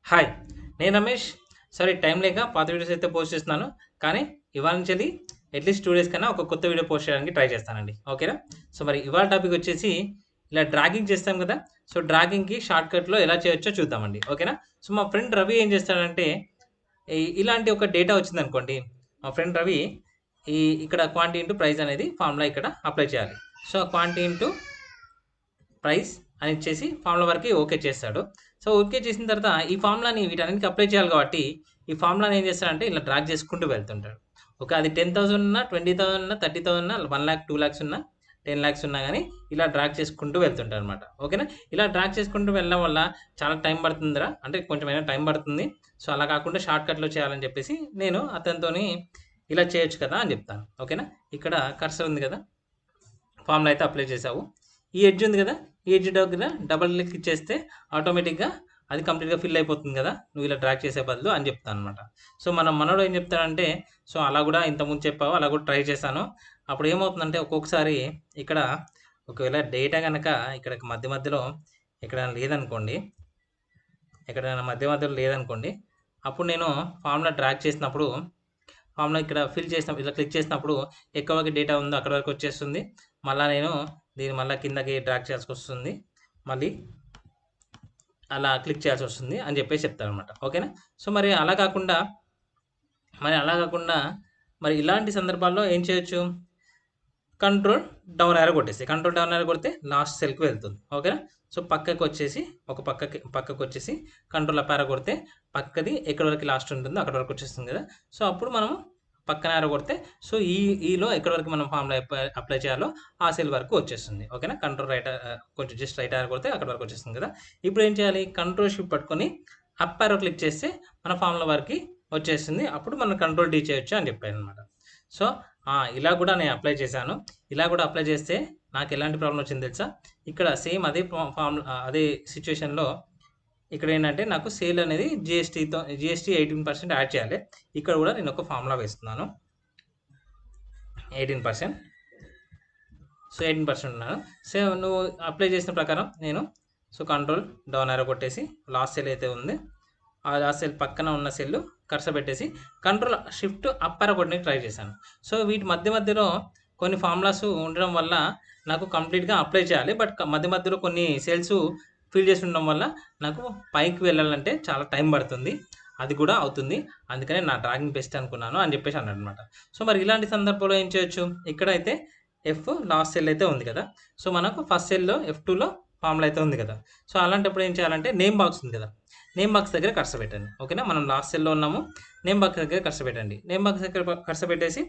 Hi! నేను Ramesh. Sorry time లేక పాత వీడియోస్ అయితే పోస్ట్ చేస్తున్నాను. కానీ ఇవాళ నుంచెల్లి అట్‌లీస్ట్ 2 డేస్ కన్నా ఒక కొత్త వీడియో పోస్ట్ చేయడానికి ట్రై చేస్తానండి. ఓకేనా? సో, మరి ఇవాళ టాపిక్ వచ్చేసి ఇలా డ్రాగింగ్ చేస్తాం కదా! సో, డ్రాగింగ్‌కి షార్ట్‌కట్‌లో ఎలా చేయొచ్చో చూద్దామండి. ఓకేనా? సో, మా ఫ్రెండ్ రవి ఏం చేస్తాడంటే ఇలాంటి ఒక డేటా వచ్చిందనుకోండి. మా ఫ్రెండ్ రవి ఈ ఇక్కడ క్వాంటిటీ ఇంటూ ప్రైస్ అనేది ఫార్ములా ఇక్కడ అప్లై చేయాలి. సో, క్వాంటిటీ ఇంటూ ప్రైస్ అని ఇచ్చేసి ఫార్ములా వరకి ఓకే చేస్తాడు. సో, ఓకే చేసిన తర్వాత ఈ ఫార్ములాని వీటన్నిటికి అప్లై చేయాలి కాబట్టి, ఈ ఫార్ములాని ఏం చేస్తాడంటే ఇలా డ్రాగ్ చేసుకుంటూ వెళ్తుంటాడు. ఓకే. అది 10,000 ఉన్నా, 20,000 ఉన్నా, 30,000 ఉన్నా, 1,00,000, 2,00,000 ఉన్నా, 10,00,000 ఉన్నా గాని ఇలా డ్రాగ్ చేసుకుంటూ వెళ్తుంటాడనమాట. ఓకేనా? ఇలా డ్రాగ్ చేసుకుంటూ వెళ్ళడం వల్ల చాలా టైం పడుతుందిరా అంటే కొంచెమైనా టైం పడుతుంది. సో, అలా కాకుండా షార్ట్‌కట్‌లో చేయాలని చెప్పేసి నేను అతనితోని ఇలా చేయొచ్చు కదా! అని చెప్తాను. ఓకేనా? ఇక్కడ కర్సర్ ఉంది కదా! ఫార్ములా అయితే అప్లై చేసావు. ఈ ఎడ్జ్ ఉంది కదా! ఈ ఎడ్జ్ దగ్గర డబుల్ క్లిక్ ఇచ్చేస్తే ఆటోమేటిక్‌గా అది కంప్లీట్‌గా ఫిల్ అయిపోతుంది కదా! నువ్వు ఇలా డ్రాగ్ చేసే బదులు అని చెప్తాననమాట. సో, మన మనోడు ఏం చెప్తాడంటే, సో, అలా కూడా ఇంతకుముందు చెప్పావు. అలా కూడా ట్రై చేశాను. అప్పుడు ఏమవుతుందంటే ఒక్కొక్కసారి ఇక్కడ ఒకవేళ డేటా గనక ఇక్కడ మధ్య మధ్యలో ఎక్కడైనా లేదనుకోండి, ఎక్కడైనా మధ్య మధ్యలో లేదనుకోండి, అప్పుడు నేను ఫార్ములా డ్రాగ్ చేసినప్పుడు ఫార్ములా ఇక్కడ ఫిల్ చేసినప్పుడు ఇలా క్లిక్ చేసినప్పుడు ఎక్కడ వరకు డేటా ఉందో అక్కడ వరకు వచ్చేస్తుంది. మళ్ళా నేను దీన్ని మళ్ళా కిందకి డ్రాగ్ చేయాల్సొస్తుంది. మళ్ళీ అలా క్లిక్ చేయాల్సొస్తుంది అని చెప్పేసి చెప్తారనమాట. ఓకేనా? సో, మరి ఇలాంటి సందర్భాల్లో ఏం చేయొచ్చు? కంట్రోల్ డౌన్ యారో కొట్టేసి కంట్రోల్ డౌన్ యారో కొడితే లాస్ట్ సెల్‌కి వెళ్తుంది. ఓకేనా? సో, పక్కకొచ్చేసి కంట్రోల్ అప్ యారో కొడితే పక్కది ఎక్కడి వరకు లాస్ట్ ఉంటుందో అక్కడి వరకు వచ్చేస్తుంది కదా! సో, అప్పుడు మనము పక్కన యారో కొడితే సో, ఈలో ఎక్కడి వరకు మనం ఫార్ములా అప్లై చేయాలో ఆ సెల్ వరకు వచ్చేస్తుంది. ఓకేనా? కంట్రోల్ కొంచెం జస్ట్ రైట్ యారో కొడితే అక్కడి వరకు వచ్చేస్తుంది కదా! ఇప్పుడు ఏం చేయాలి? కంట్రోల్ షిఫ్ట్ పట్టుకొని అప్ యారో క్లిక్ చేస్తే మన ఫార్ములా వరకి వచ్చేస్తుంది. అప్పుడు మనం కంట్రోల్ డి చేయొచ్చు అని చెప్పాననమాట. సో, ఇలా కూడా నేను అప్లై చేశాను. ఇలా కూడా అప్లై చేస్తే నాకెలాంటి ప్రాబ్లమ్ వచ్చిందో తెలుసా? ఇక్కడ సేమ్ అదే అదే సిట్యుయేషన్‌లో ఇక్కడేంటంటే నాకు సేల్ అనేది జీఎస్టీ 18% యాడ్ చేయాలి. ఇక్కడ కూడా నేను ఒక ఫార్ములా వేస్తున్నాను. 18%. సో, 18% ఉన్నాను. సో, నువ్వు అప్లై చేసిన ప్రకారం నేను కంట్రోల్ డౌన్ యారో కొట్టేసి లాస్ట్ సెల్ అయితే ఉంది. ఆ లాస్ట్ సెల్ పక్కన ఉన్న సెల్ కర్సర్ పెట్టేసి కంట్రోల్ షిఫ్ట్ అప్ యారో కొట్టడానికి ట్రై చేశాను. సో, వీటి మధ్య మధ్యలో కొన్ని ఫార్ములాస్ ఉండడం వల్ల నాకు కంప్లీట్‌గా అప్లై చేయాలి. బట్ మధ్య మధ్యలో కొన్ని సెల్స్ ఫిల్ చేసి ఉండడం వల్ల నాకు పైకి వెళ్ళాలంటే చాలా టైం పడుతుంది. అది కూడా అవుతుంది. అందుకనే నా డ్రాగింగ్ బెస్ట్ అనుకున్నాను అని చెప్పేసి అన్నాడనమాట. సో, మరి ఇలాంటి సందర్భంలో ఏం చేయొచ్చు? ఇక్కడైతే లాస్ట్ సెల్ అయితే ఉంది కదా! సో, మనకు ఫస్ట్ సెల్‌లో F2లో ఫార్ములా అయితే ఉంది కదా! సో, అలాంటప్పుడు ఏం చేయాలంటే నేమ్ బాక్స్ ఉంది కదా! నేమ్ బాక్స్ దగ్గర కర్సర్ పెట్టండి. ఓకేనా? మనం లాస్ట్ సెల్‌లో ఉన్నాము. నేమ్ బాక్స్ దగ్గర కర్సర్ పెట్టండి. నేమ్ బాక్స్ దగ్గర కర్సర్ పెట్టేసి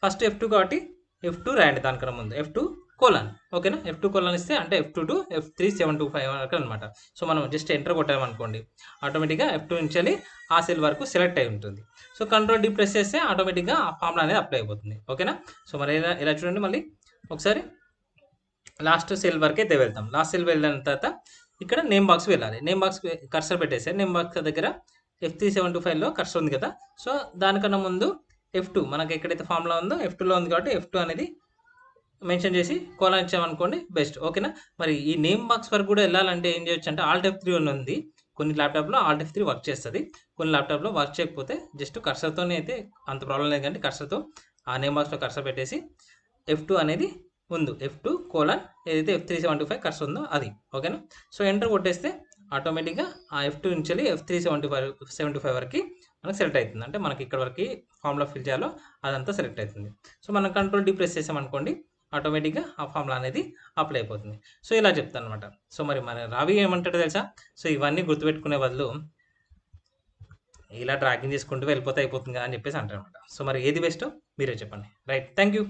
ఫస్ట్ F2 కాబట్టి F2 రాయండి దానికన్నా ముందు. F2 కోలన్ ఓకేనా? F2 కోలన్ ఇస్తే అంటే F2 టు F3725 వరకు అనమాట. సో, మనం జస్ట్ ఎంటర్ కొట్టామనుకోండి ఆటోమేటిక్‌గా F2 నుంచెల్లి ఆ సెల్ వరకు సెలెక్ట్ అయి ఉంటుంది. సో, కంట్రోల్ డి ప్రెస్ చేస్తే ఆటోమేటిక్‌గా ఆ ఫార్ములా అనేది అప్లై అయిపోతుంది. ఓకేనా? సో, మరి ఇలా చూడండి మళ్ళీ ఒకసారి లాస్ట్ సెల్ వరకైతే వెళ్తాం. లాస్ట్ సెల్ వెళ్ళిన తర్వాత ఇక్కడ నేమ్ బాక్స్ వెళ్ళాలి. నేమ్ బాక్స్ కర్సర్ పెట్టేసి నేమ్ బాక్స్ దగ్గర F3725లో కర్సర్ ఉంది కదా! సో, దానికన్నా ముందు F2 మనకి ఎక్కడైతే ఫార్ములా ఉందో F2లో ఉంది కాబట్టి F2 అనేది మెన్షన్ చేసి కోలన్ ఇచ్చామనుకోండి బెస్ట్. ఓకేనా? మరి ఈ నేమ్ బాక్స్ వరకు కూడా వెళ్ళాలంటే ఏం చేయొచ్చంటే ఆల్ట్ F3 అని ఉంది. కొన్ని ల్యాప్‌టాప్‌లో ఆల్ట్ F3 వర్క్ చేస్తది. కొన్ని ల్యాప్‌టాప్‌లో వర్క్ చేయకపోతే జస్ట్ కర్సర్‌తోనే అయితే అంత ప్రాబ్లమ్ లేదు గానీ కర్సర్‌తో ఆ నేమ్ బాక్స్‌లో కర్సర్ పెట్టేసి F2 అనేది ముందు F2 కోలన్ ఏదైతే F375 కర్సర్ ఉందో అది. ఓకేనా? సో, ఎంటర్ కొట్టేస్తే ఆటోమేటిక్‌గా ఆ F2 నుంచెల్లి F375 వరకి మనకు సెలెక్ట్ అయితుంది. అంటే మనకి ఇక్కడ వరకి ఫార్ములా ఫిల్ చేయాలో అదంతా సెలెక్ట్ అయితుంది. సో, మనం కంట్రోల్ డి ప్రెస్ చేసామనుకోండి ఆటోమేటిక్‌గా ఆ ఫార్ములా అనేది అప్లై అయిపోతుంది. సో, ఇలా చెప్తాననమాట. సో, మరి మన రావి ఏమంటాడో తెలుసా? సో, ఇవన్నీ గుర్తుపెట్టుకునే బదులు ఇలా ట్రాకింగ్ చేసుకుంటూ వెళ్ళిపోతే అయిపోతుంది కదా! అని చెప్పేసి అంటాడనమాట. సో, మరి ఏది బెస్టో మీరే చెప్పండి. రైట్. Thank you.